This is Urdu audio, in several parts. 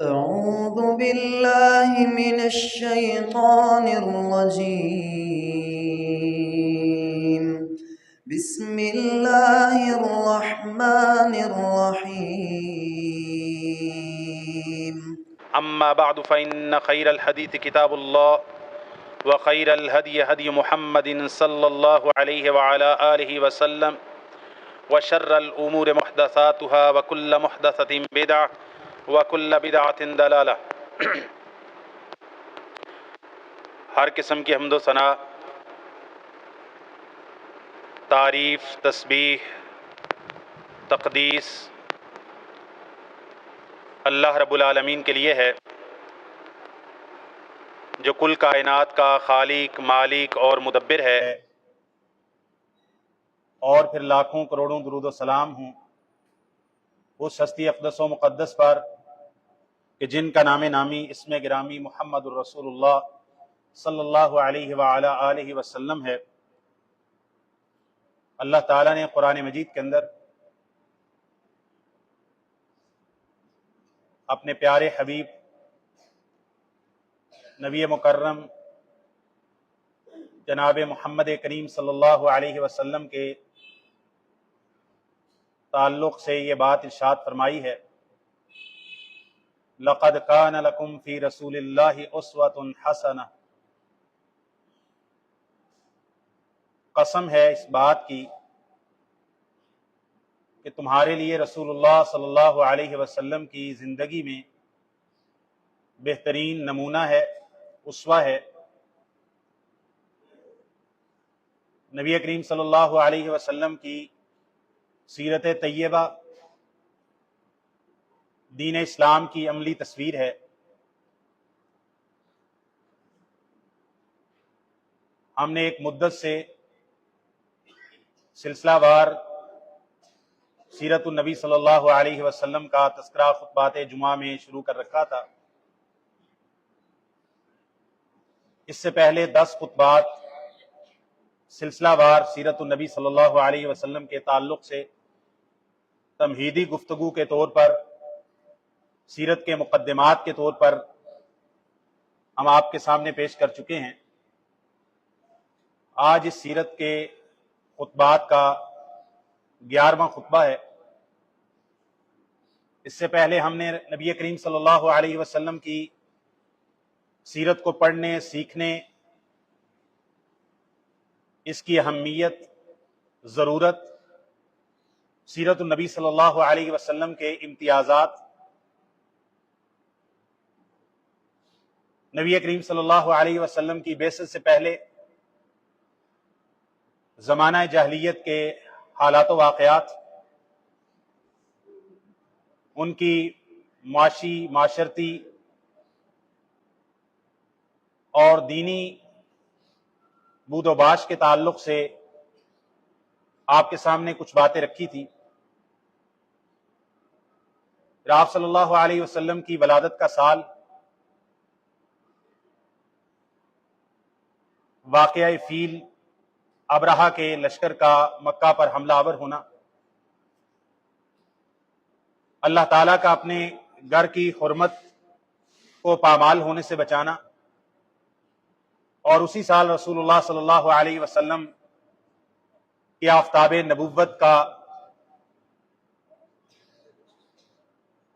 أعوذ بالله من الشيطان الرجيم. بسم الله الرحمن الرحيم. أما بعد فإن خير الحديث كتاب الله وخير الهدي هدي محمد صلى الله عليه وعلى آله وسلم وشر الأمور محدثاتها وكل محدثة بدعة وكل بدعة ضلالة۔ ہر قسم کی حمد و ثنا، تعریف، تسبیح، تقدیس اللہ رب العالمین کے لیے ہے، جو کل کائنات کا خالق، مالک اور مدبر ہے، اور پھر لاکھوں کروڑوں درود و سلام ہوں اس ہستی اقدس و مقدس پر کہ جن کا نام نامی، اسم گرامی محمد الرسول اللہ صلی اللہ علیہ وعلی آلہ وسلم ہے۔ اللہ تعالیٰ نے قرآن مجید کے اندر اپنے پیارے حبیب نبی مکرم جناب محمد کریم صلی اللہ علیہ وسلم کے تعلق سے یہ بات ارشاد فرمائی ہے، لَقَدْ كَانَ لَكُمْ فِي رَسُولِ اللَّهِ أُسْوَةٌ حَسَنَةٌ۔ قسم ہے اس بات کی کہ تمہارے لیے رسول اللہ صلی اللہ علیہ وسلم کی زندگی میں بہترین نمونہ ہے، اسوہ ہے۔ نبی کریم صلی اللہ علیہ وسلم کی سیرت طیبہ دین اسلام کی عملی تصویر ہے۔ ہم نے ایک مدت سے سلسلہ وار سیرت النبی صلی اللہ علیہ وسلم کا تذکرہ خطبات جمعہ میں شروع کر رکھا تھا۔ اس سے پہلے 10 خطبات سلسلہ وار سیرت النبی صلی اللہ علیہ وسلم کے تعلق سے تمہیدی گفتگو کے طور پر، سیرت کے مقدمات کے طور پر ہم آپ کے سامنے پیش کر چکے ہیں۔ آج اس سیرت کے خطبات کا 11واں خطبہ ہے۔ اس سے پہلے ہم نے نبی کریم صلی اللہ علیہ وسلم کی سیرت کو پڑھنے، سیکھنے، اس کی اہمیت، ضرورت، سیرت النبی صلی اللہ علیہ وسلم کے امتیازات، نبی کریم صلی اللہ علیہ وسلم کی بعثت سے پہلے زمانہ جاہلیت کے حالات و واقعات، ان کی معاشی، معاشرتی اور دینی بود و باش کے تعلق سے آپ کے سامنے کچھ باتیں رکھی تھی۔ پھر آپ صلی اللہ علیہ وسلم کی ولادت کا سال، واقعہ فیل، ابرہہ کے لشکر کا مکہ پر حملہ آور ہونا، اللہ تعالیٰ کا اپنے گھر کی حرمت کو پامال ہونے سے بچانا، اور اسی سال رسول اللہ صلی اللہ علیہ وسلم کی آفتاب نبوت کا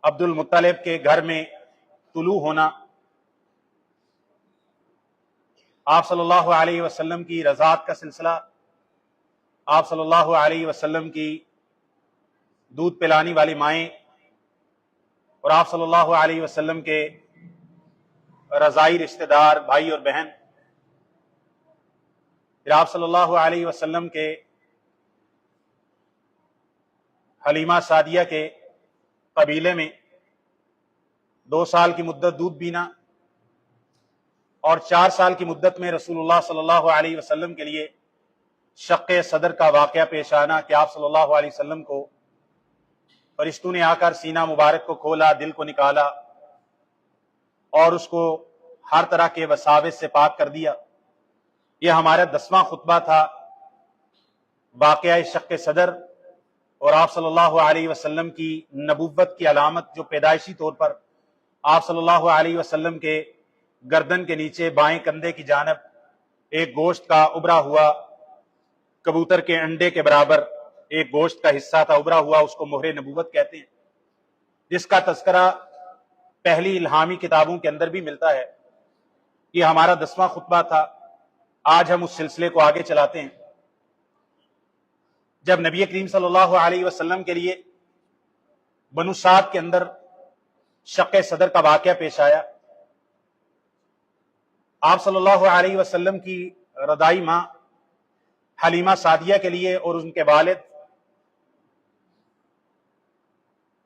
عبد المطلب کے گھر میں طلوع ہونا، آپ صلی اللہ علیہ وسلم کی رضاعت کا سلسلہ، آپ صلی اللہ علیہ وسلم کی دودھ پلانی والی مائیں، اور آپ صلی اللہ علیہ وسلم کے رضائی رشتہ دار بھائی اور بہن، پھر آپ صلی اللہ علیہ وسلم کے حلیمہ سعدیہ کے قبیلے میں 2 سال کی مدت دودھ پینا، اور 4 سال کی مدت میں رسول اللہ صلی اللہ علیہ وسلم کے لیے شق صدر کا واقعہ پیش آنا کہ آپ صلی اللہ علیہ وسلم کو فرشتوں نے آ کر سینہ مبارک کو کھولا، دل کو نکالا اور اس کو ہر طرح کے وساوس سے پاک کر دیا۔ یہ ہمارا 10واں خطبہ تھا، واقعہ شق صدر اور آپ صلی اللہ علیہ وسلم کی نبوت کی علامت جو پیدائشی طور پر آپ صلی اللہ علیہ وسلم کے گردن کے نیچے بائیں کندھے کی جانب ایک گوشت کا ابھرا ہوا کبوتر کے انڈے کے برابر ایک گوشت کا حصہ تھا ابھرا ہوا، اس کو مہر نبوت کہتے ہیں، جس کا تذکرہ پہلی الہامی کتابوں کے اندر بھی ملتا ہے۔ یہ ہمارا 10واں خطبہ تھا، آج ہم اس سلسلے کو آگے چلاتے ہیں۔ جب نبی کریم صلی اللہ علیہ وسلم کے لیے بنو سعد کے اندر شق صدر کا واقعہ پیش آیا، آپ صلی اللہ علیہ وسلم کی رضائی ماں حلیمہ سعدیہ کے لیے اور ان کے والد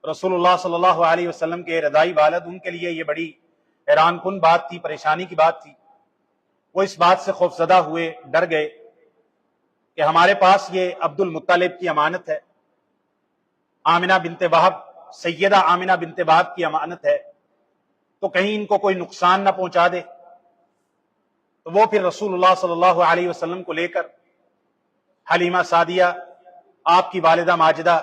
رسول اللہ صلی اللہ علیہ وسلم کے رضائی والد، ان کے لیے یہ بڑی حیران کن بات تھی، پریشانی کی بات تھی۔ وہ اس بات سے خوفزدہ ہوئے، ڈر گئے کہ ہمارے پاس یہ عبد المطلب کی امانت ہے، آمنہ بنت وہب، سیدہ آمنہ بنت وہب کی امانت ہے، تو کہیں ان کو کوئی نقصان نہ پہنچا دے۔ تو وہ پھر رسول اللہ صلی اللہ علیہ وسلم کو لے کر حلیمہ سعدیہ، آپ کی والدہ ماجدہ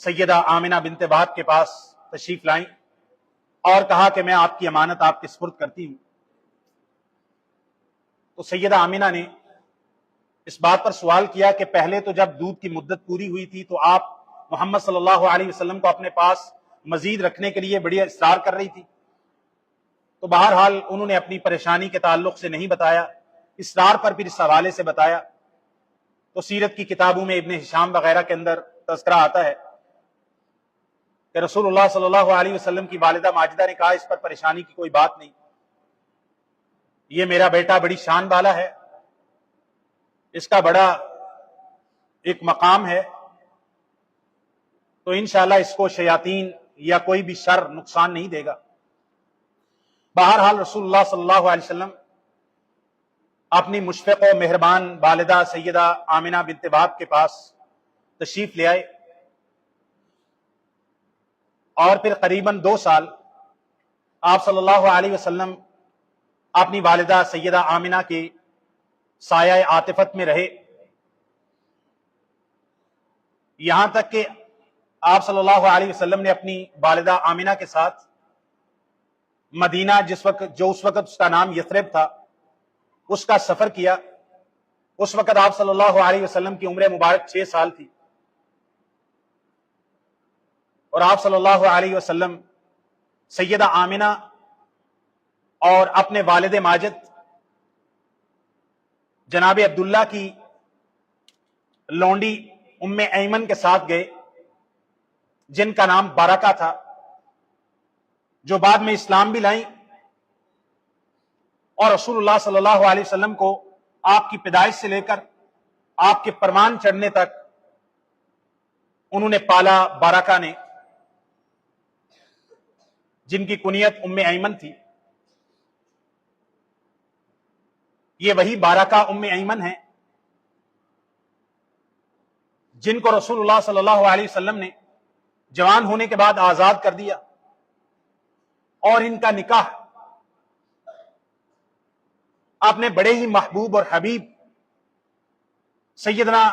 سیدہ آمنہ بنت وہب کے پاس تشریف لائیں اور کہا کہ میں آپ کی امانت آپ کے سپرد کرتی ہوں۔ تو سیدہ آمنہ نے اس بات پر سوال کیا کہ پہلے تو جب دودھ کی مدت پوری ہوئی تھی تو آپ محمد صلی اللہ علیہ وسلم کو اپنے پاس مزید رکھنے کے لیے بڑی اصرار کر رہی تھی، تو بہرحال انہوں نے اپنی پریشانی کے تعلق سے نہیں بتایا، اصرار پر پھر اس حوالے سے بتایا۔ تو سیرت کی کتابوں میں ابن ہشام وغیرہ کے اندر تذکرہ آتا ہے کہ رسول اللہ صلی اللہ علیہ وسلم کی والدہ ماجدہ نے کہا اس پر پریشانی کی کوئی بات نہیں، یہ میرا بیٹا بڑی شان والا ہے، اس کا بڑا ایک مقام ہے، تو انشاءاللہ اس کو شیاطین یا کوئی بھی شر نقصان نہیں دے گا۔ بہرحال رسول اللہ صلی اللہ علیہ وسلم اپنی مشفق و مہربان والدہ سیدہ آمنہ بنت وہب کے پاس تشریف لے آئے، اور پھر قریباً 2 سال آپ صلی اللہ علیہ وسلم اپنی والدہ سیدہ آمنہ کے سایہ عاطفت میں رہے، یہاں تک کہ آپ صلی اللہ علیہ وسلم نے اپنی والدہ آمنہ کے ساتھ مدینہ، جو اس وقت اس کا نام یثرب تھا، اس کا سفر کیا۔ اس وقت آپ صلی اللہ علیہ وسلم کی عمر مبارک 6 سال تھی، اور آپ صلی اللہ علیہ وسلم سیدہ آمنہ اور اپنے والد ماجد جناب عبداللہ کی لونڈی ام ایمن کے ساتھ گئے، جن کا نام بارکہ تھا، جو بعد میں اسلام بھی لائیں اور رسول اللہ صلی اللہ علیہ وسلم کو آپ کی پیدائش سے لے کر آپ کے پروان چڑھنے تک انہوں نے پالا۔ بارکہ نے، جن کی کنیت ام ایمن تھی، یہ وہی بارکہ ام ایمن ہیں جن کو رسول اللہ صلی اللہ علیہ وسلم نے جوان ہونے کے بعد آزاد کر دیا، اور ان کا نکاح اپنے بڑے ہی محبوب اور حبیب سیدنا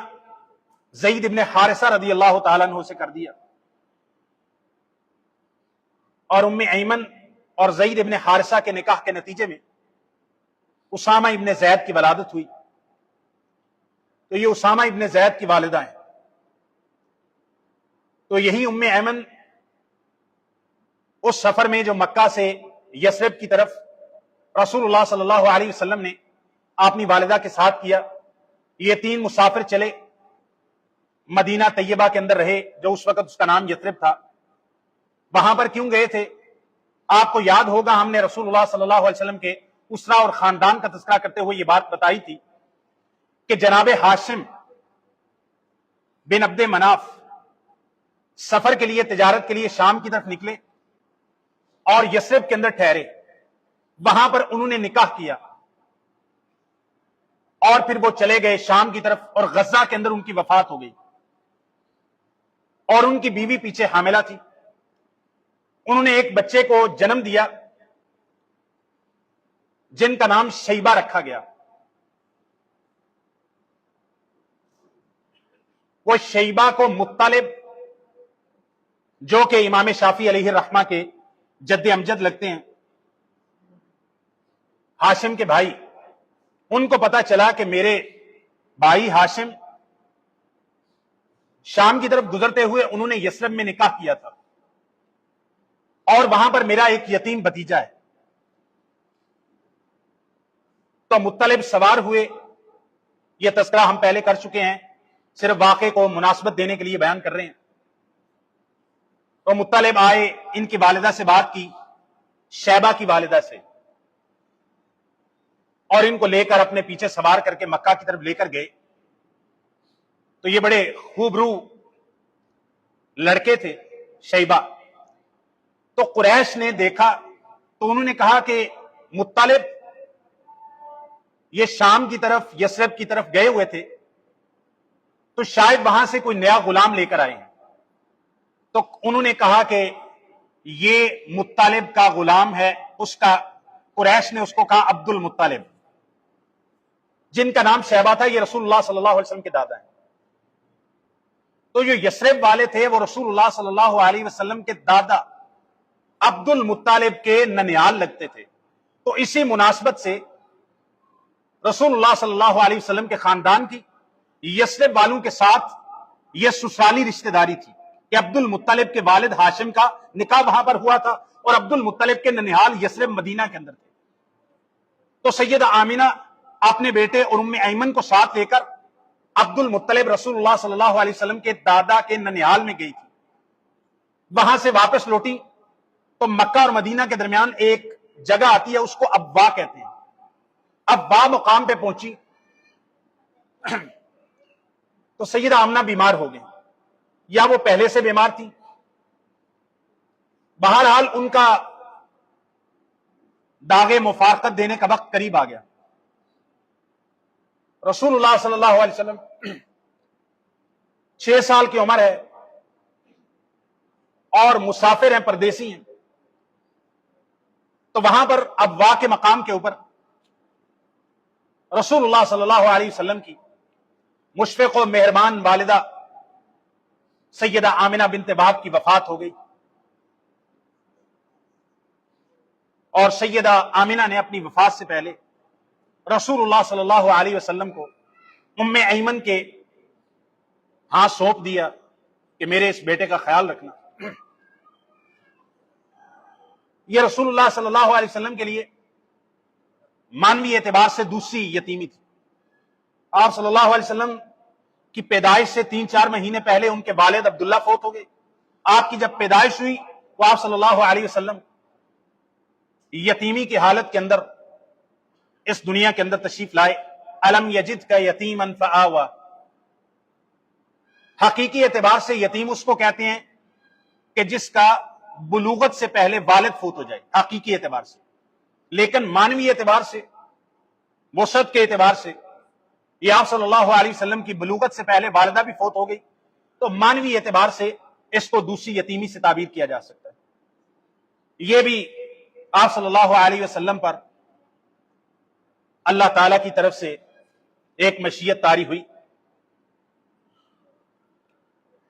زید ابن حارثہ رضی اللہ تعالیٰ عنہ سے کر دیا، اور ام ایمن اور زید ابن حارثہ کے نکاح کے نتیجے میں اسامہ ابن زید کی ولادت ہوئی۔ تو یہ اسامہ ابن زید کی والدہ ہیں۔ تو یہی ام ایمن اس سفر میں جو مکہ سے یثرب کی طرف رسول اللہ صلی اللہ علیہ وسلم نے اپنی والدہ کے ساتھ کیا، یہ 3 مسافر چلے، مدینہ طیبہ کے اندر رہے، جو اس وقت اس کا نام یثرب تھا۔ وہاں پر کیوں گئے تھے؟ آپ کو یاد ہوگا ہم نے رسول اللہ صلی اللہ علیہ وسلم کے اسرہ اور خاندان کا تذکرہ کرتے ہوئے یہ بات بتائی تھی کہ جناب ہاشم بن عبد مناف سفر کے لیے، تجارت کے لیے شام کی طرف نکلے اور یثرب کے اندر ٹھہرے، وہاں پر انہوں نے نکاح کیا، اور پھر وہ چلے گئے شام کی طرف، اور غزہ کے اندر ان کی وفات ہو گئی، اور ان کی بیوی پیچھے حاملہ تھی۔ انہوں نے ایک بچے کو جنم دیا جن کا نام شیبہ رکھا گیا۔ وہ شیبہ کو مطلب، جو کہ امام شافعی علیہ الرحمہ کے جد امجد لگتے ہیں، ہاشم کے بھائی، ان کو پتا چلا کہ میرے بھائی ہاشم شام کی طرف گزرتے ہوئے انہوں نے یثرب میں نکاح کیا تھا، اور وہاں پر میرا ایک یتیم بھتیجا ہے۔ تو مطلب سوار ہوئے، یہ تذکرہ ہم پہلے کر چکے ہیں، صرف واقعے کو مناسبت دینے کے لیے بیان کر رہے ہیں۔ تو مطلب آئے، ان کی والدہ سے بات کی، شیبہ کی والدہ سے، اور ان کو لے کر اپنے پیچھے سوار کر کے مکہ کی طرف لے کر گئے۔ تو یہ بڑے خوبرو لڑکے تھے شیبہ۔ تو قریش نے دیکھا تو انہوں نے کہا کہ مطلب یہ شام کی طرف، یثرب کی طرف گئے ہوئے تھے، تو شاید وہاں سے کوئی نیا غلام لے کر آئے ہیں۔ تو انہوں نے کہا کہ یہ مطلب کا غلام ہے، اس کا، قریش نے اس کو کہا عبد المطلب، جن کا نام شیبہ تھا، یہ رسول اللہ صلی اللہ علیہ وسلم کے دادا ہیں۔ تو جو یثرب والے تھے وہ رسول اللہ صلی اللہ علیہ وسلم کے دادا عبد المطلب کے ننیال لگتے تھے۔ تو اسی مناسبت سے رسول اللہ صلی اللہ علیہ وسلم کے خاندان کی یثرب والوں کے ساتھ یہ سسرالی رشتہ داری تھی کہ عبد المطلب کے والد ہاشم کا نکاح وہاں پر ہوا تھا، اور عبد المطلب کے ننیال یثرب مدینہ کے اندر تھے۔ تو سیدہ آمینہ اپنے بیٹے اور ام ایمن کو ساتھ لے کر عبد المطلب رسول اللہ صلی اللہ علیہ وسلم کے دادا کے ننیال میں گئی تھی۔ وہاں سے واپس لوٹی تو مکہ اور مدینہ کے درمیان ایک جگہ آتی ہے، اس کو ابوا کہتے ہیں۔ ابوا مقام پہ پہنچی تو سیدہ آمنہ بیمار ہو گئی، یا وہ پہلے سے بیمار تھی، بہرحال ان کا داغ مفارقت دینے کا وقت قریب آ گیا۔ رسول اللہ صلی اللہ علیہ وسلم 6 سال کی عمر ہے اور مسافر ہیں، پردیسی ہیں۔ تو وہاں پر ابوا کے مقام کے اوپر رسول اللہ صلی اللہ علیہ وسلم کی مشفق و مہربان والدہ سیدہ آمنہ بنت وہب کی وفات ہو گئی، اور سیدہ آمنہ نے اپنی وفات سے پہلے رسول اللہ صلی اللہ علیہ وسلم کو ام ایمن کے ہاتھ سونپ دیا کہ میرے اس بیٹے کا خیال رکھنا۔ یہ رسول اللہ صلی اللہ علیہ وسلم کے لیے مانوی اعتبار سے دوسری یتیمی تھی۔ آپ صلی اللہ علیہ وسلم کی پیدائش سے 3-4 مہینے پہلے ان کے والد عبداللہ فوت ہو گئے۔ آپ کی جب پیدائش ہوئی تو آپ صلی اللہ علیہ وسلم یتیمی کی حالت کے اندر اس دنیا کے اندر تشریف لائے۔ الم یجدک یتیما فآوی، حقیقی اعتبار سے یتیم اس کو کہتے ہیں کہ جس کا بلوغت سے پہلے والد فوت ہو جائے، حقیقی اعتبار سے۔ لیکن مانوی اعتبار سے، وسعت کے اعتبار سے، یہ آپ صلی اللہ علیہ وسلم کی بلوغت سے پہلے والدہ بھی فوت ہو گئی، تو مانوی اعتبار سے اس کو دوسری یتیمی سے تعبیر کیا جا سکتا ہے۔ یہ بھی آپ صلی اللہ علیہ وسلم پر اللہ تعالی کی طرف سے ایک مشیت طاری ہوئی۔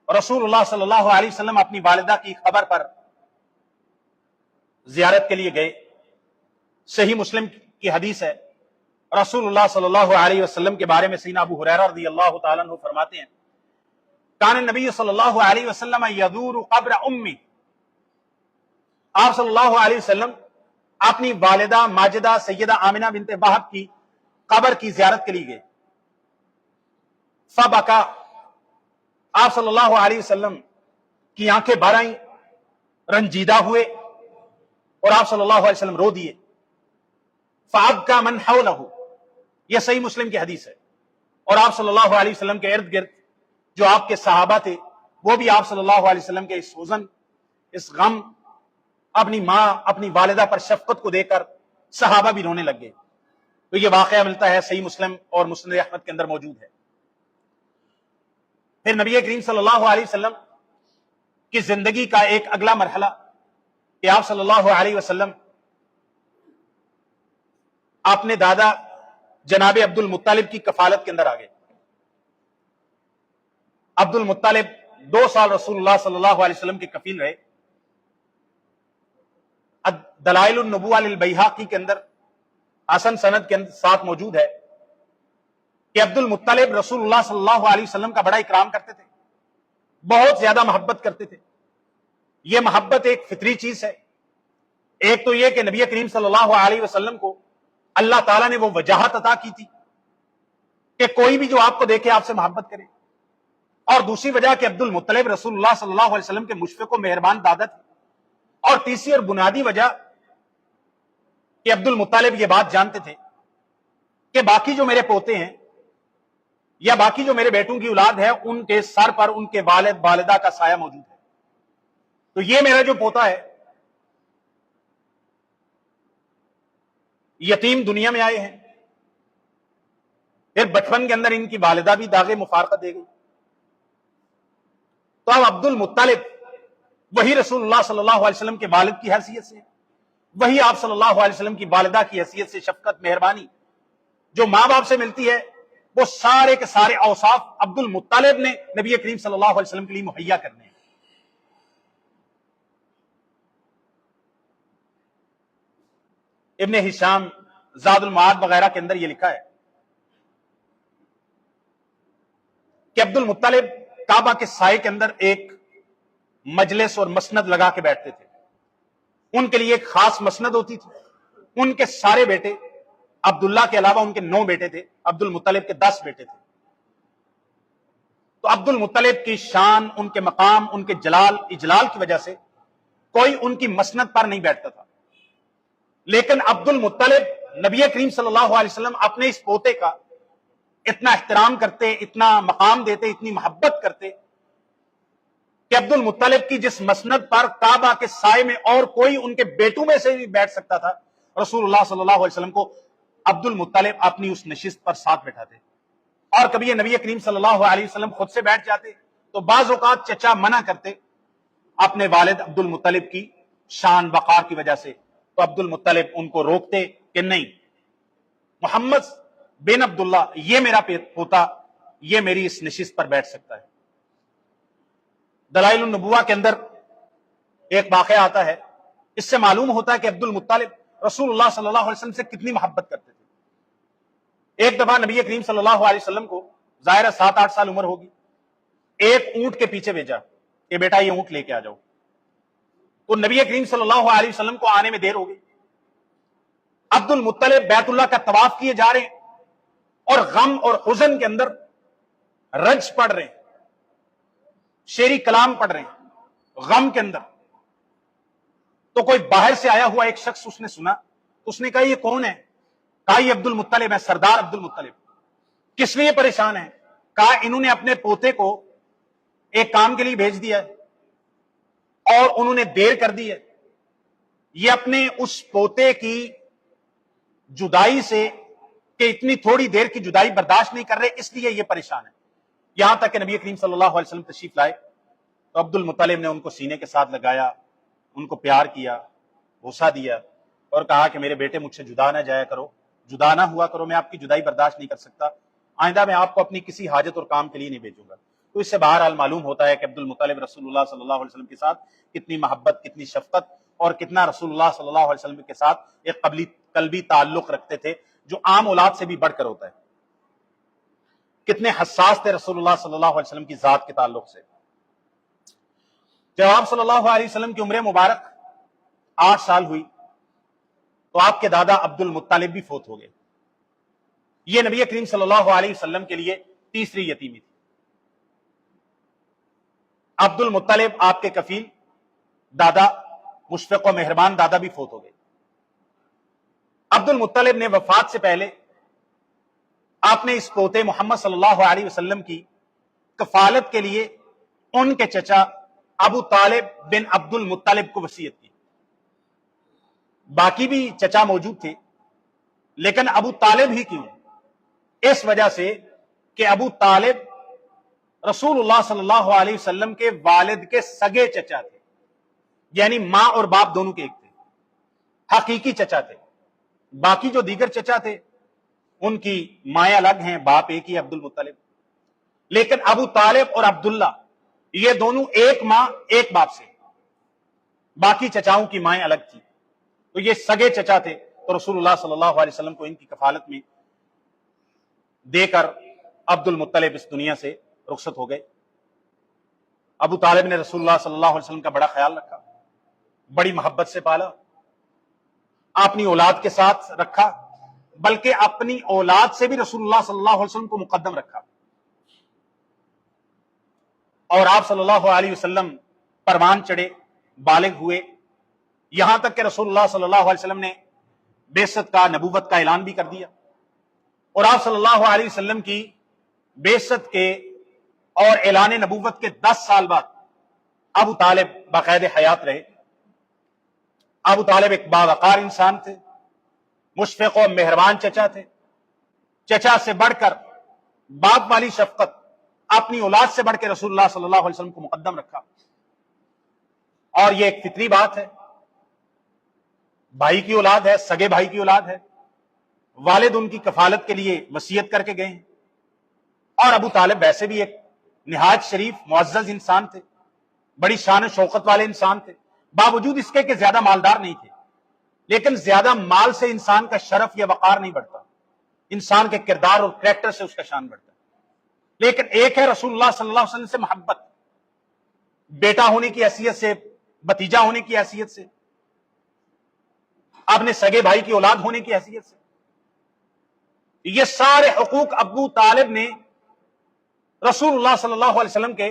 رسول اللہ صلی اللہ علیہ وسلم اپنی والدہ کی خبر پر زیارت کے لیے گئے۔ صحیح مسلم کی حدیث ہے، رسول اللہ صلی اللہ علیہ وسلم کے بارے میں سیدنا ابو ہریرہ رضی اللہ تعالیٰ عنہ فرماتے ہیں، کان النبی صلی اللہ علیہ وسلم یزور قبر امی، آپ صلی اللہ علیہ وسلم اپنی والدہ ماجدہ سیدہ آمنہ بنت وہب کی قبر کی زیارت کے لیے گئے۔ فبکا، آپ صلی اللہ علیہ وسلم کی آنکھیں بھر آئیں، رنجیدہ ہوئے، اور آپ صلی اللہ علیہ وسلم رو دیے۔ فابکا من حولہ، یہ صحیح مسلم کی حدیث ہے، اور آپ صلی اللہ علیہ وسلم کے ارد گرد جو آپ کے صحابہ تھے وہ بھی آپ صلی اللہ علیہ وسلم کے اس حزن، اس غم، اپنی ماں، اپنی والدہ پر شفقت کو دے کر صحابہ بھی رونے لگ گئے۔ تو یہ واقعہ ملتا ہے صحیح مسلم اور مسند احمد کے اندر موجود ہے۔ پھر نبی کریم صلی اللہ علیہ وسلم کی زندگی کا ایک اگلا مرحلہ کہ آپ صلی اللہ علیہ وسلم اپنے دادا جناب عبد المطلب کی کفالت کے اندر آ گئے۔ عبد المطلب 2 سال رسول اللہ صلی اللہ علیہ وسلم کے کفیل رہے، دلائل النبوہ للبیہقی کے اندر حسن سند کے ساتھ موجود ہے کہ عبد المطلب رسول اللہ صلی اللہ علیہ وسلم کا بڑا اکرام کرتے تھے، بہت زیادہ محبت کرتے تھے۔ یہ محبت ایک فطری چیز ہے۔ ایک تو یہ کہ نبی کریم صلی اللہ علیہ وسلم کو اللہ تعالیٰ نے وہ وجاہت عطا کی تھی کہ کوئی بھی جو آپ کو دیکھے آپ سے محبت کرے، اور دوسری وجہ کہ عبد المطلب رسول اللہ صلی اللہ علیہ وسلم کے مشفق و مہربان دادا تھے، اور تیسری اور بنیادی وجہ کہ عبد المطلب یہ بات جانتے تھے کہ باقی جو میرے پوتے ہیں یا باقی جو میرے بیٹوں کی اولاد ہے ان کے سر پر ان کے والد والدہ کا سایہ موجود ہے، تو یہ میرا جو پوتا ہے یتیم دنیا میں آئے ہیں، پھر بچپن کے اندر ان کی والدہ بھی داغ مفارقت دے گئی، تو اب عبد المطلب وہی رسول اللہ صلی اللہ علیہ وسلم کے والد کی حیثیت سے، وہی آپ صلی اللہ علیہ وسلم کی والدہ کی حیثیت سے شفقت مہربانی جو ماں باپ سے ملتی ہے، وہ سارے کے سارے اوصاف عبد المطلب نے نبی کریم صلی اللہ علیہ وسلم کے لیے مہیا کرنے ہیں۔ ابن ہشام زاد المعاد وغیرہ کے اندر یہ لکھا ہے کہ عبد المطلب کعبہ کے سائے کے اندر ایک مجلس اور مسند لگا کے بیٹھتے تھے، ان کے لیے ایک خاص مسند ہوتی تھی، ان کے سارے بیٹے عبداللہ کے علاوہ ان کے 9 بیٹے تھے، عبد المطلب کے 10 بیٹے تھے، تو عبد المطلب کی شان، ان کے مقام، ان کے جلال اجلال کی وجہ سے کوئی ان کی مسند پر نہیں بیٹھتا تھا، لیکن عبد المطلب نبی کریم صلی اللہ علیہ وسلم اپنے اس پوتے کا اتنا احترام کرتے، اتنا مقام دیتے، اتنی محبت کرتے کہ عبد المطلب کی جس مسند پر کعبہ کے سائے میں اور کوئی ان کے بیٹوں میں سے بھی بیٹھ سکتا تھا، رسول اللہ صلی اللہ علیہ وسلم کو عبد المطلب اپنی اس نشست پر ساتھ بٹھاتے، اور کبھی یہ نبی کریم صلی اللہ علیہ وسلم خود سے بیٹھ جاتے تو بعض اوقات چچا منع کرتے اپنے والد عبد المطلب کی شان وقار کی وجہ سے، تو عبد المطلب ان کو روکتے کہ نہیں، محمد بن عبداللہ یہ میرا پوتا، یہ میری اس نشست پر بیٹھ سکتا ہے۔ دلائل النبوہ کے اندر ایک واقعہ آتا ہے، اس سے معلوم ہوتا ہے کہ عبد المطلب رسول اللہ صلی اللہ علیہ وسلم سے کتنی محبت کرتے تھے۔ ایک دفعہ نبی کریم صلی اللہ علیہ وسلم کو ظاہر 7-8 سال عمر ہوگی، ایک اونٹ کے پیچھے بھیجا کہ بیٹا یہ اونٹ لے کے آ جاؤ، تو نبی کریم صلی اللہ علیہ وسلم کو آنے میں دیر ہو گئی، عبد المطلب بیت اللہ کا طواف کیے جا رہے ہیں اور غم اور حزن کے اندر رج پڑھ رہے ہیں، شعری کلام پڑھ رہے ہیں غم کے اندر، تو کوئی باہر سے آیا ہوا ایک شخص اس نے سنا، اس نے کہا یہ کون ہے؟ کہا یہ عبد المطلب ہے، سردار عبد المطلب۔ کس لیے پریشان ہے؟ کہا انہوں نے اپنے پوتے کو ایک کام کے لیے بھیج دیا ہے اور انہوں نے دیر کر دی ہے، یہ اپنے اس پوتے کی جدائی سے کہ اتنی تھوڑی دیر کی جدائی برداشت نہیں کر رہے، اس لیے یہ پریشان ہے۔ یہاں تک کہ نبی کریم صلی اللہ علیہ وسلم تشریف لائے تو عبد المطلب نے ان کو سینے کے ساتھ لگایا، ان کو پیار کیا، بوسہ دیا اور کہا کہ میرے بیٹے مجھ سے جدا نہ جایا کرو، جدا نہ ہوا کرو، میں آپ کی جدائی برداشت نہیں کر سکتا، آئندہ میں آپ کو اپنی کسی حاجت اور کام کے لیے نہیں بھیجوں گا۔ تو اس سے بہرحال معلوم ہوتا ہے کہ عبد المطلب رسول اللہ صلی اللہ علیہ وسلم کے ساتھ کتنی محبت، کتنی شفقت اور کتنا رسول اللہ صلی اللہ علیہ وسلم کے ساتھ ایک قلبی تعلق رکھتے تھے جو عام اولاد سے بھی بڑھ کر ہوتا ہے۔ کتنے حساس تھے رسول اللہ صلی اللہ علیہ وسلم کی ذات کے تعلق سے۔ جب آپ صلی اللہ علیہ وسلم کی عمر مبارک 8 سال ہوئی تو آپ کے دادا عبد المطلب بھی فوت ہو گئے۔ یہ نبی کریم صلی اللہ علیہ وسلم کے لیے تیسری یتیمی تھی۔ عبد المطلب آپ کے کفیل دادا، مشفق و مہربان دادا بھی فوت ہو گئے۔ عبد المطلب نے وفات سے پہلے آپ نے اس پوتے محمد صلی اللہ علیہ وسلم کی کفالت کے لیے ان کے چچا ابو طالب بن عبد المطلب کو وصیت کی۔ باقی بھی چچا موجود تھے لیکن ابو طالب ہی کیوں؟ اس وجہ سے کہ ابو طالب رسول اللہ صلی اللہ علیہ وسلم کے والد کے سگے چچا تھے، یعنی ماں اور باپ دونوں کے ایک تھے، حقیقی چچا تھے۔ باقی جو دیگر چچا تھے ان کی مائیں الگ ہیں، باپ ایک ہی عبد المطلب، لیکن ابو طالب اور عبداللہ یہ دونوں ایک ماں ایک باپ سے، باقی چچاؤں کی مائیں الگ تھی۔ تو یہ سگے چچا تھے، تو رسول اللہ صلی اللہ علیہ وسلم کو ان کی کفالت میں دے کر عبد المطلب اس دنیا سے رخصت ہو گئے۔ ابو طالب نے رسول اللہ صلی اللہ علیہ وسلم کا بڑا خیال رکھا، بڑی محبت سے پالا، اپنی اولاد کے ساتھ رکھا، بلکہ اپنی اولاد سے بھی رسول اللہ صلی اللہ علیہ وسلم کو مقدم رکھا، اور آپ صلی اللہ علیہ وسلم پروان چڑھے، بالغ ہوئے، یہاں تک کہ رسول اللہ صلی اللہ علیہ وسلم نے بعثت کا، نبوت کا اعلان بھی کر دیا، اور آپ صلی اللہ علیہ وسلم کی بعثت کے اور اعلان نبوت کے 10 سال بعد ابو طالب باقاعد حیات رہے۔ ابو طالب ایک باوقار انسان تھے، مشفق و مہربان چچا تھے، چچا سے بڑھ کر باپ والی شفقت اپنی اولاد سے بڑھ کے رسول اللہ صلی اللہ علیہ وسلم کو مقدم رکھا، اور یہ ایک فطری بات ہے، بھائی کی اولاد ہے، سگے بھائی کی اولاد ہے، والد ان کی کفالت کے لیے وصیت کر کے گئے ہیں، اور ابو طالب ویسے بھی ایک نہایت شریف معزز انسان تھے، بڑی شان و شوکت والے انسان تھے، باوجود اس کے کہ زیادہ مالدار نہیں تھے، لیکن زیادہ مال سے انسان کا شرف یا وقار نہیں بڑھتا، انسان کے کردار اور کریکٹر سے اس کا شان بڑھتا ہے۔ لیکن ایک ہے رسول اللہ صلی اللہ علیہ وسلم سے محبت، بیٹا ہونے کی حیثیت سے، بھتیجا ہونے کی حیثیت سے، اپنے سگے بھائی کی اولاد ہونے کی حیثیت سے، یہ سارے حقوق ابو طالب نے رسول اللہ صلی اللہ علیہ وسلم کے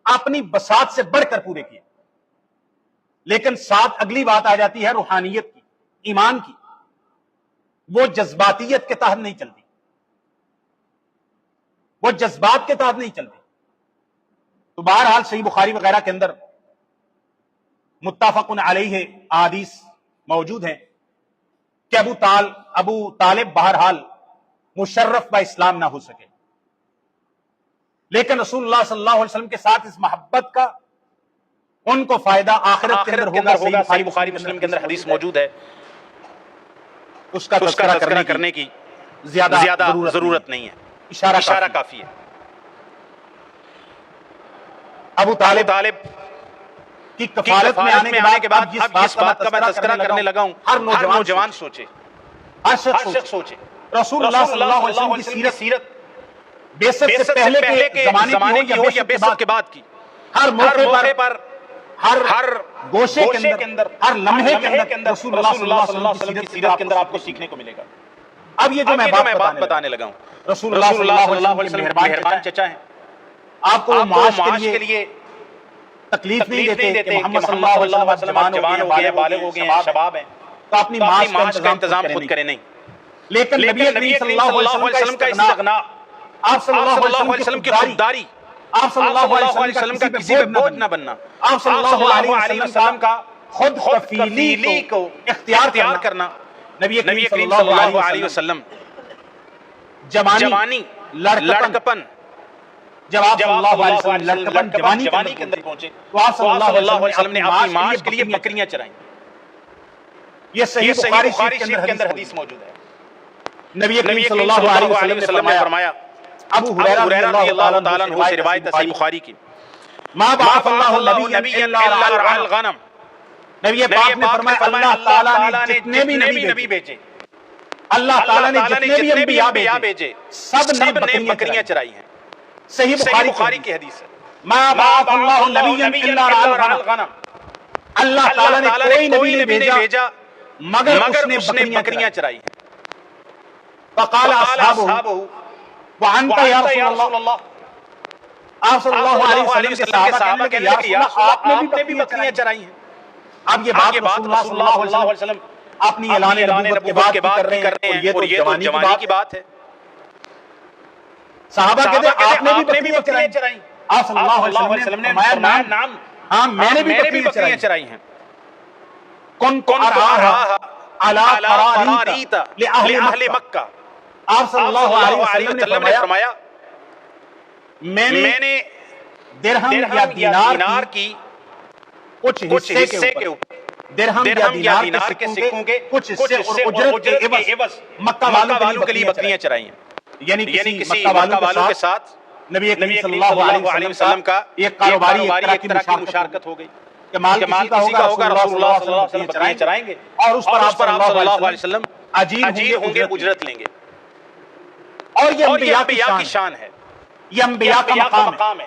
اپنی بساط سے بڑھ کر پورے کیے۔ لیکن ساتھ اگلی بات آ جاتی ہے روحانیت کی، ایمان کی، وہ جذباتیت کے تحت نہیں چلتی، وہ جذبات کے تحت نہیں چلتی۔ تو بہرحال صحیح بخاری وغیرہ کے اندر متفق علیہ احادیث موجود ہیں کہ ابو طالب بہرحال مشرف با اسلام نہ ہو سکے، لیکن رسول اللہ صلی اللہ علیہ وسلم کے ساتھ اس محبت کا ان کو فائدہ آخرت کے اندر ہوگا۔ صحیح بخاری مسلم کے اندر حدیث موجود ہے، اس کا تذکرہ کرنے کی زیادہ ضرورت نہیں ہے، اشارہ کافی ہے۔ ابو طالب کی کفالت میں آنے کے بعد جس بات کا میں تذکرہ کرنے لگا ہوں، ہر نوجوان سوچے، ہر شخص سوچے، رسول اللہ صلی اللہ علیہ وسلم کی سیرت بعثت سے پہلے کے زمانے کی ہو یا بعثت کے بعد کی، ہر موقع پر، ہر گوشے کے اندر، ہر لمحے کے اندر رسول اللہ صلی اللہ علیہ وسلم کی سیرت کے اندر آپ کو سیکھنے کو ملے گا۔ اب یہ جو میں بات بتانے لگا ہوں، رسول اللہ صلی اللہ علیہ وسلم کے مہربان چچا ہیں، آپ کو معاش کے لیے تکلیف نہیں دیتے کہ محمد صلی اللہ علیہ وسلم جوان ہو گئے، بالغ ہو گئے ہیں، شباب ہیں، تو اپنی معاش کا انتظام خود کریں نہیں، لیکن نبی کریم صلی اللہ علیہ وسلم کا استغنا، آپ صلی اللہ علیہ وسلم کی خودداری، آپ صلی اللہ علیہ وسلم کا کسی پہ بوجھ نہ بننا، آپ صلی اللہ علیہ وسلم کا خود کفیلی کو اختیار کرنا، نبی کریم صلی اللہ علیہ وسلم جوانی، لڑکپن، جب آپ صلی اللہ علیہ وسلم لڑکپن جوانی کے اندر پہنچے تو آپ صلی اللہ علیہ وسلم نے اپنی معاش کے لیے بکریاں چرائیں۔ یہ صحیح بخاری شریف کے اندر حدیث موجود ہے۔ نبی کریم صلی اللہ علیہ وسلم نے فرمایا، ابو ہریرہ رضی اللہ تعالیٰ عنہ سے روایت ہے صحیح بخاری کی، ما بعث اللہ نبیا الا رعى الغنم، نبی پاک نے فرمایا اللہ تعالیٰ نے جتنے بھی نبی بھیجے، اللہ تعالیٰ نے جتنے بھی انبیاء بھیجے، سب نے بکریاں چرائی ہیں۔ صحیح بخاری کی حدیث ہے، ما بعث اللہ نبیا الا رعى الغنم، اللہ تعالیٰ نے کوئی نبی نہیں بھیجا مگر اس نے بکریاں چرائی ہیں۔ فقال اصحابہ وانت یا رسول اللہ، آپ صلی اللہ علیہ وسلم کے صحابہ کہنے لگے یا رسول اللہ آپ نے بھی بکریاں چرائی ہیں۔ اب یہ بات رسول اللہ صلی اللہ علیہ وسلم اپنی اعلان نبوت کے بعد کر رہے ہیں، اور یہ تو جوانی کی بات ہے۔ صحابہ کہتے ہیں آپ نے بھی بکریاں چرائی، آپ صلی اللہ علیہ وسلم نے فرمایا نعم، ہاں میں نے بھی بکریاں چرائی ہیں۔ کنت ارعاها علی قرانیط لأہل مکہ، آپ صلی اللہ علیہ وسلم نے فرمایا میں نے درہم یا دینار کی کچھ حصے کے اوپر، درہم یا دینار کے سکوں کے کچھ حصے اور اجرت کے عوض مکہ والوں کے لیے بکریاں چرائی ہیں۔ یعنی کسی مکہ والوں کے ساتھ نبی کریم صلی اللہ علیہ وسلم کا ایک کاروباری ایک طرح کی مشارکت ہو گئی۔ کہ مال کسی کا ہوگا، رسول اللہ صلی اللہ علیہ وسلم بکریاں چرائیں گے اور اس پر آپ صلی اللہ علیہ وسلم اجیر ہوں گے، اجرت لیں گے. اور یہ انبیاء کی شان ہے، یہ انبیاء کا مقام ہے،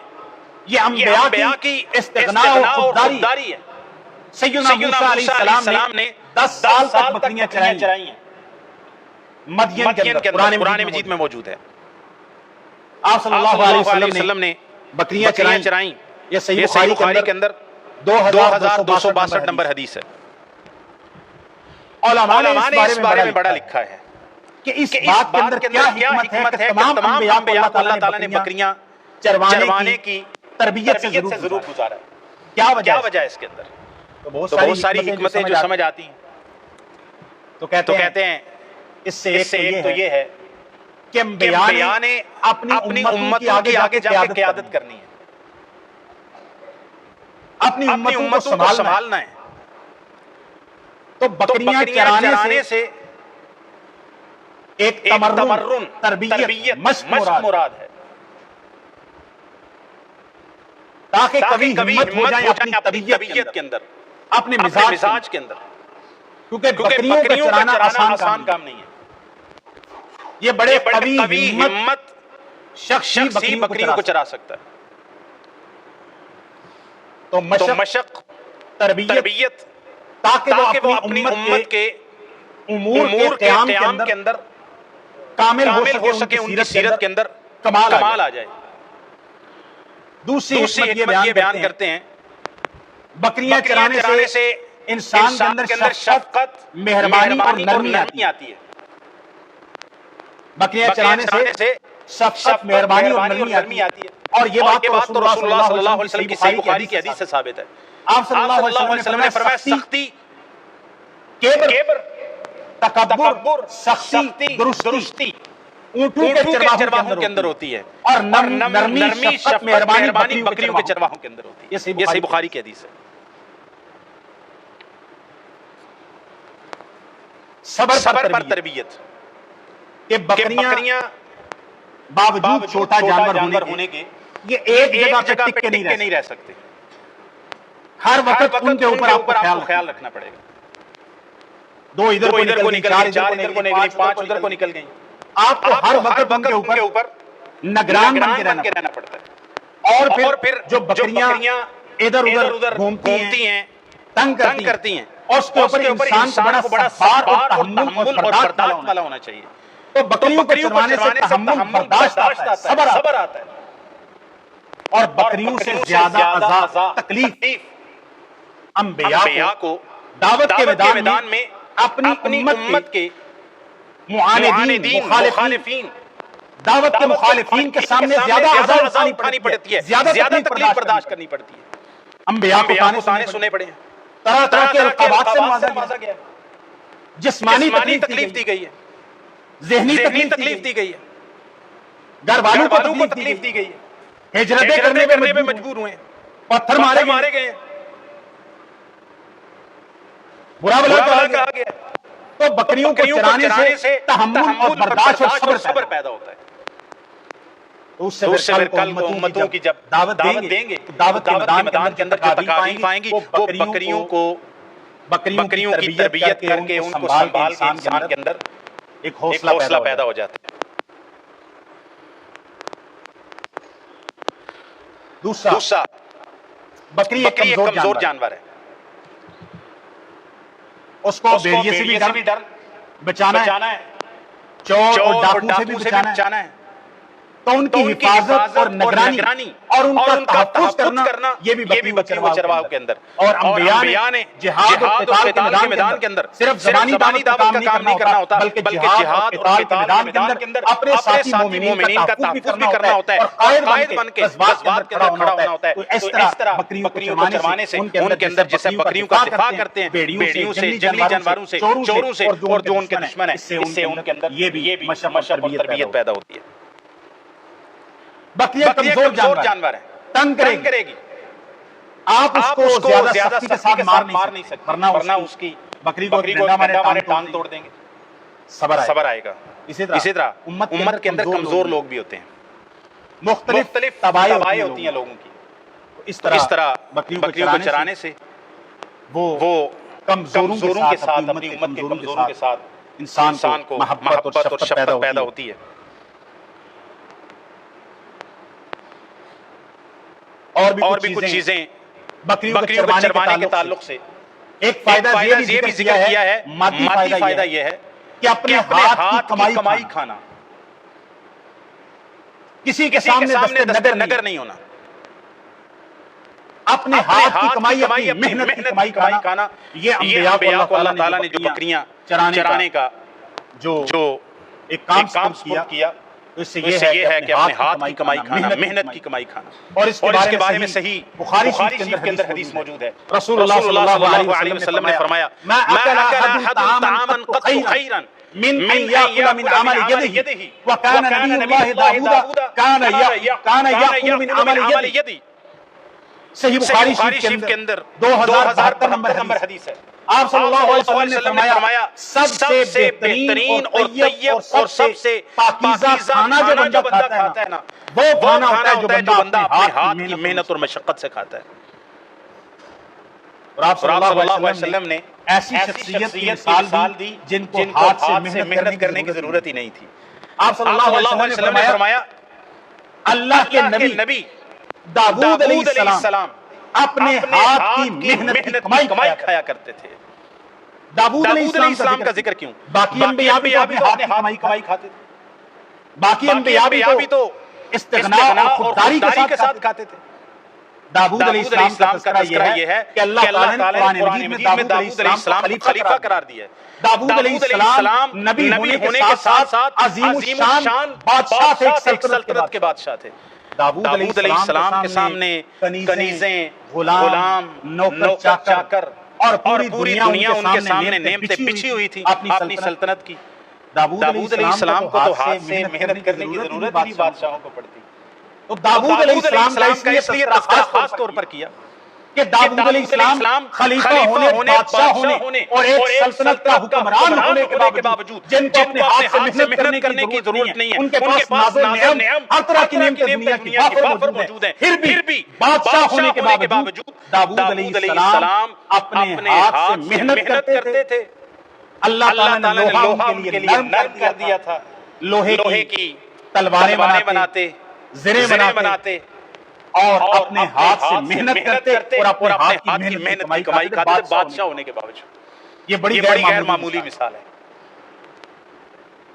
یہ انبیاء کی استغنا اور خودداری ہے. سیدنا موسیٰ علیہ السلام نے 10 سال تک بکریاں چرائی ہیں مدین کے اندر، قرآن مجید میں موجود ہے. آپ صلی اللہ علیہ وسلم نے بکریاں چرائیں. یہ صحیح بخاری کے اندر 2262 نمبر حدیث ہے. علماء نے اس بارے میں بڑا لکھا ہے کہ اس بات کے اندر کیا حکمت ہے کہ تمام انبیاء کو اللہ تعالیٰ نے بکریاں چروانے کی تربیت سے ضرور گزارا. کیا کیا وجہ ہے اس کے اندر؟ تو بہت ساری حکمتیں جو سمجھ آتی ہیں. تو تو کہتے ہیں اس سے ایک تو یہ ہے کہ انبیاء نے اپنی امت کی آگے جا کے قیادت کرنی ہے، اپنی امتوں کو سنبھالنا ہے. تو بکریاں چرانے سے ایک تمرن، تربیت، مشق مراد ہے، تاکہ کبھی کبھی ہمت ہو جائے اپنی طبیعت کے اندر، اپنے مزاج مزاج کے اندر. کیونکہ بکریوں کا چرانا آسان آسان کام نہیں ہے. یہ بڑے قوی قوی ہمت شخص ہی شخص ہی بکریوں کو چرا سکتا ہے. تو تو مشق، تربیت، تاکہ وہ اپنی امت کے امور کے قیام کے اندر کامل ہو سکے ان کی سیرت کے اندر کمال آ جائے. دوسری حکمت یہ بیان کرتے ہیں بکریاں چرانے سے انسان کے اندر شفقت، مہربانی اور نرمی آتی ہے. بکریاں چرانے سے شفقت، مہربانی اور نرمی آتی ہے. اور یہ بات تو رسول اللہ صلی اللہ علیہ وسلم کی صحیح بخاری کی حدیث سے ثابت ہے. آپ صلی اللہ علیہ وسلم نے فرمایا سختی، کبر، تکبر، سختی، درستی اونٹوں کے چرواہوں کے اندر ہوتی ہے، اور نرمی، شفقت، مہربانی بکریوں کے چرواہوں کے اندر ہوتی ہے. یہ صحیح بخاری کی حدیث ہے. صبر پر تربیت، کہ بکریاں باوجود چھوٹا جانور ہونے کے یہ ایک جگہ پہ ٹک کے نہیں رہ سکتے. ہر وقت ان کے اوپر آپ کو خیال رکھنا پڑے گا. دو ادھر کو نکل گئی، چار ادھر کو نکل گئی، 5 ادھر کو نکل گئی. آپ کو ہر وقت ان کے اوپر نگران بن کے رہنا پڑتا ہے. اور پھر جو بکریاں ادھر ادھر گھومتی ہیں، تنگ کرتی ہیں، اور اس کے اوپر انسان کو بڑا صبر اور تحمل اور برداشت والا ہونا چاہیے. تو بکریوں کو چروانے سے تحمل، برداشت آتا ہے، صبر آتا ہے. اور بکریوں سے زیادہ عذاب، تکلیف انبیاء کو دعوت کے میدان میں اپنی امت کے معاندین، مخالفین، دعوت کے مخالفین کے سامنے زیادہ عذاب اٹھانی پڑتی ہے، زیادہ تکلیف برداشت کرنی پڑتی ہے. انبیاء کو تانے سننے پڑے ہیں، طرح طرح کے القابات سے نوازا گیا، جسمانی تکلیف دی گئی ہے، ذہنی تکلیف دی گئی ہے، گھر والوں کو تکلیف دی گئی ہے، ہجرتیں کرنے پہ مجبور ہوئے ہیں، پتھر مارے گئے، برا بھلا کہا گیا. تو بکریوں کو چرانے سے تحمل اور برداشت اور صبر پیدا ہوتا ہے. تو اس سے پھر کل کو امتوں کی جب دعوت دیں گے، دعوت کے میدان کے اندر جو تکالیف آئیں گی، وہ بکریوں کی تربیت کر کے ان کو سنبھال کے انسان کے اندر ایک حوصلہ پیدا ہو جاتا ہے. دوسرا، بکری ایک کمزور جانور ہے. اس کو بھیڑیے سے بھی ڈر بچانا ہے، چور اور ڈاکو سے بھی بچانا ہے. تو ان کی حفاظت اور نگرانی اور ان کا تحفظ کرنا یہ بھی بکریوں چرواہوں کے اندر. اور انبیاء نے جہاد اور قتال کے میدان کے اندر صرف زبانی دعوت کا کام نہیں کرنا ہوتا، بلکہ جہاد اور قتال کے میدان کے اندر اپنے ساتھی مومنین کا تحفظ بھی کرنا ہوتا ہے، اور قائد بن کے جذبات کے اندر کھڑا ہونا ہوتا ہے. تو اس طرح بکریوں کو چروانے سے ان کے اندر جیسے بکریوں کا دفاع کرتے ہیں بیڑیوں سے، جنگلی جانوروں سے، چوروں سے، اور جو ان کے دشمن ہیں، اس سے ان کے اندر یہ بھی مشق اور تربیت پیدا ہوتی ہے. بکریاں کمزور جانور ہے، تنگ کرے گی. آپ اس کو زیادہ سختی کے ساتھ مار نہیں سکتے، ورنہ اس کی بکری کو ڈنڈا مارے ٹانگ توڑ دیں گے. صبر آئے گا. اسی طرح امت کے اندر کمزور لوگ بھی ہوتے ہیں، مختلف طبائع ہوتی ہیں لوگوں کی. اس طرح بکریوں کو چرانے سے وہ کمزوروں کے ساتھ اپنی امت کے کمزوروں کے ساتھ انسان کو محبت اور شفقت پیدا ہوتی ہے. اور بھی کچھ چیزیں بکریوں کو چروانے کے تعلق سے. ایک فائدہ یہ بھی ذکر کیا ہے، مادی فائدہ یہ ہے کہ اپنے ہاتھ کی کمائی کھانا، کسی کے سامنے دست نگر نہیں ہونا، اپنے ہاتھ کی کمائی، اپنی محنت کی کمائی کھانا. یہ انبیاء کو اللہ تعالیٰ نے جو بکریاں چرانے کا جو ایک کام سپرد کیا، اس سے یہ ہے کہ اپنے ہاتھ کی کمائی کھانا، محنت کی کمائی کھانا. اور اس کے بارے میں صحیح بخاری شریف کے اندر حدیث موجود ہے. رسول اللہ صلی اللہ علیہ وسلم نے فرمایا ما اکل احد طعاما قط خیرا من ان یاکل من عمل یده وکان نبی اللہ داؤد کان یاکل من عمل یده. صحیح بخاری شریف کے اندر 2072 نمبر حدیث ہے. آپ صلی اللہ علیہ وسلم نے فرمایا سب سے بہترین اور طیب اور سب سے پاکیزہ کھانا جو بندہ کھاتا ہے نا، وہ کھانا ہوتا ہے جو بندہ اپنے ہاتھ کی محنت اور مشقت سے کھاتا ہے. اور آپ صلی اللہ علیہ وسلم نے ایسی شخصیت کی مثال دی جن کو ہاتھ سے محنت کرنے کی ضرورت ہی نہیں تھی. آپ صلی اللہ علیہ وسلم نے فرمایا اللہ کے نبی داؤد علیہ السلام اپنے ہاتھ کی محنت کی کمائی کھایا کرتے تھے. داؤد علیہ السلام کا ذکر کیوں؟ باقی انبیاء بھی اپنے ہاتھ کی کمائی کھاتے تھے. باقی انبیاء بھی تو استغنا اور خودداری کے ساتھ کھاتے تھے. داؤد علیہ السلام کا تذکرہ یہ ہے کہ اللہ تعالیٰ نے قرآن مجید میں داؤد علیہ السلام کو خلیفہ قرار دیا ہے. داؤد علیہ السلام نبی ہونے کے ساتھ ساتھ عظیم الشان بادشاہ تھے، ایک سلطنت کے بادشاہ تھے. داؤد علیہ السلام کے سامنے کنیزیں، غلام، نوکر چاکر اور پوری دنیا ان کے سامنے نعمتیں بچھی ہوئی تھی اپنی سلطنت کی. داؤد علیہ السلام کو تو ہاتھ سے محنت کرنے کی ضرورت نہیں بادشاہوں کو پڑتی. تو داؤد علیہ السلام کا اس لیے تذکرہ خاص طور پر کیا کہ داؤد علیہ السلام خلیفہ ہونے، بادشاہ ہونے اور ایک سلطنت کا حکمران ہونے کے باوجود جن کو اپنے ہاتھ سے محنت کرنے کی ضرورت نہیں ہے، ان کے پاس ناز و نعم ہر طرح کی نعمتیں دنیا کی وافر موجود ہیں، پھر بھی بادشاہ ہونے کے باوجود داؤد علیہ السلام اپنے ہاتھ سے محنت کرتے تھے. اللہ تعالیٰ نے لوہا ان کے لیے نرم کر دیا تھا. لوہے کی تلواریں بناتے، زریں بناتے اور اپنے ہاتھ سے محنت کرتے اور اپنے ہاتھ کی محنت کی کمائی کھاتے بادشاہ ہونے کے باوجود. یہ بڑی غیر معمولی مثال ہے.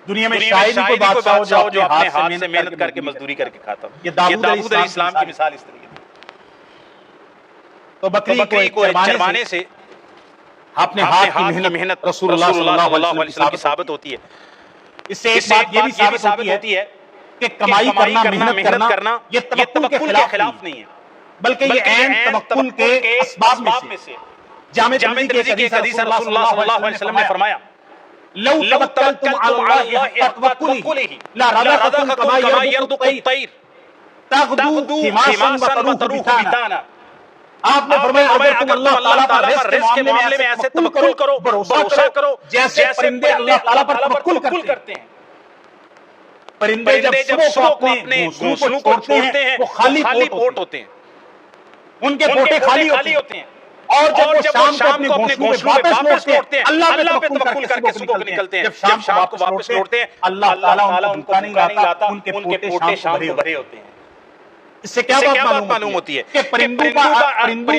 دنیا میں شاید کوئی بادشاہ ہو جو اپنے ہاتھ سے محنت کر کے مزدوری کر کے کھاتا ہو. یہ داؤد علیہ السلام کی مثال اس طریقے کی. تو بکری کو چروانے سے اپنے ہاتھ کی محنت رسول اللہ صلی اللہ علیہ وسلم کی ثابت ہوتی ہے. اس سے ایک بات یہ بھی ثابت ہوتی ہے کہ کمائی کرنا، محنت کرنا یہ توکل کے خلاف نہیں ہے، بلکہ یہ عین توکل کے اسباب میں سے. جامع ترمذی کی ایک حدیث رسول اللہ صلی اللہ علیہ وسلم نے فرمایا لو توکلتم علی اللہ حق توکلہ لرزقکم کما یرزق الطیر تغدو خماسا وتروح بطانا. آپ نے فرمایا اگر تم اللہ تعالیٰ پر رزق کے معاملے میں ایسے توکل کرو، بھروسہ کرو جیسے پرندے اللہ تعالیٰ پر توکل کرتے ہیں. پرندے جب صبح کو اپنے گھونسلوں کو چھوڑتے ہیں وہ خالی پیٹ ہوتے ہیں، ان کے پوٹے خالی ہوتے ہیں. اور جب وہ شام کو اپنے گھونسلوں پہ واپس لوٹتے ہیں، اللہ پہ توکل کر کے صبح کو نکلتے ہیں. جب شام کو واپس لوٹتے ہیں اللہ تعالیٰ ان کو بھوکا نہیں لاتا، ان کے پوٹے شام کو بھرے ہوتے ہیں. اس سے کیا بات معلوم ہوتی ہے کہ پرندوں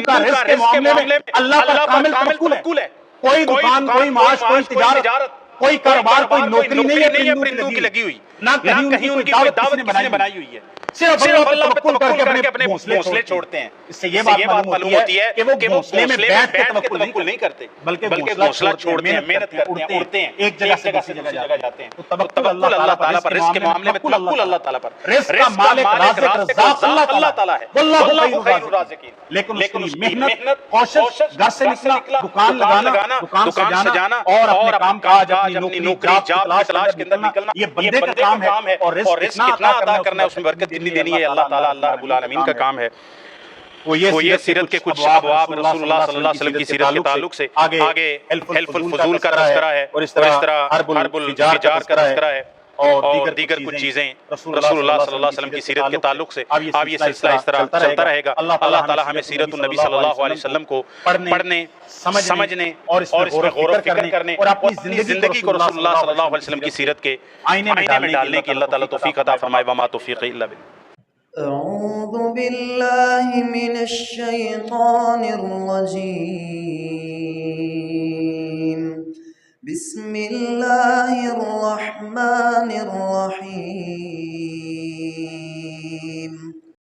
کا رزق کے معاملے میں اللہ پر کامل توکل ہے. کوئی دکان، کوئی معاش، کوئی تجارت، کوئی کاروبار، کوئی نوکری نہیں ہے پرندوں کی لگی ہوئی، نہ کہیں ان کی کوئی دعوت کسی نے بنائی ہوئی ہے. صرف اللہ پہ توکل کر کے اپنے گھونسلے چھوڑتے ہیں. اس سے یہ بات معلوم ہوتی ہے کہ وہ گھونسلے میں بیٹھ کے توکل نہیں کرتے، بلکہ گھونسلہ چھوڑتے ہیں، محنت کرتے ہیں، اڑتے ہیں، ایک جگہ سے دوسری جگہ جاتے ہیں. تو توکل اللہ تعالیٰ پر، رزق کے معاملے میں توکل اللہ تعالیٰ پر. رزق کا مالک، رازق، رزاق اللہ تعالیٰ ہے، واللہ خیر الرازقین. لیکن اس کی محنت، کوشش، گھر سے نکلا، دکان لگانا، دکان سجانا اور اپنے کام کاج، اپنی نوکری، جاب تلاش کے اندر نکلنا، یہ بندے کا کام ہے. اور رزق کتنا عطا کرنا ہے، اس میں برکت کتنی دینی ہے، اللہ تعالیٰ، اللہ رب العالمین کا کام ہے. وہ یہ سیرت کے کچھ ابواب رسول اللہ صلی اللہ علیہ وسلم کی سیرت کے تعلق سے آگے حلف الفضول کا تذکرہ ہے، اور اس طرح حرب الفجار کا تذکرہ ہے. اور دیگر کچھ چیزیں رسول اللہ صلی اللہ علیہ وسلم کی سیرت کے تعلق سے اب یہ سلسلہ اس طرح چلتا رہے گا. اللہ تعالی ہمیں سیرت النبی صلی اللہ علیہ وسلم کو پڑھنے، سمجھنے اور اس میں غور و فکر کرنے اور اپنی زندگی کو رسول اللہ صلی اللہ علیہ وسلم کی سیرت کے آئینے میں ڈالنے کی اللہ تعالی توفیق عطا فرمائے. وما توفیق الا باللہ. أعوذ بالله من الشيطان الرجيم. بسم الله الرحمن الرحيم.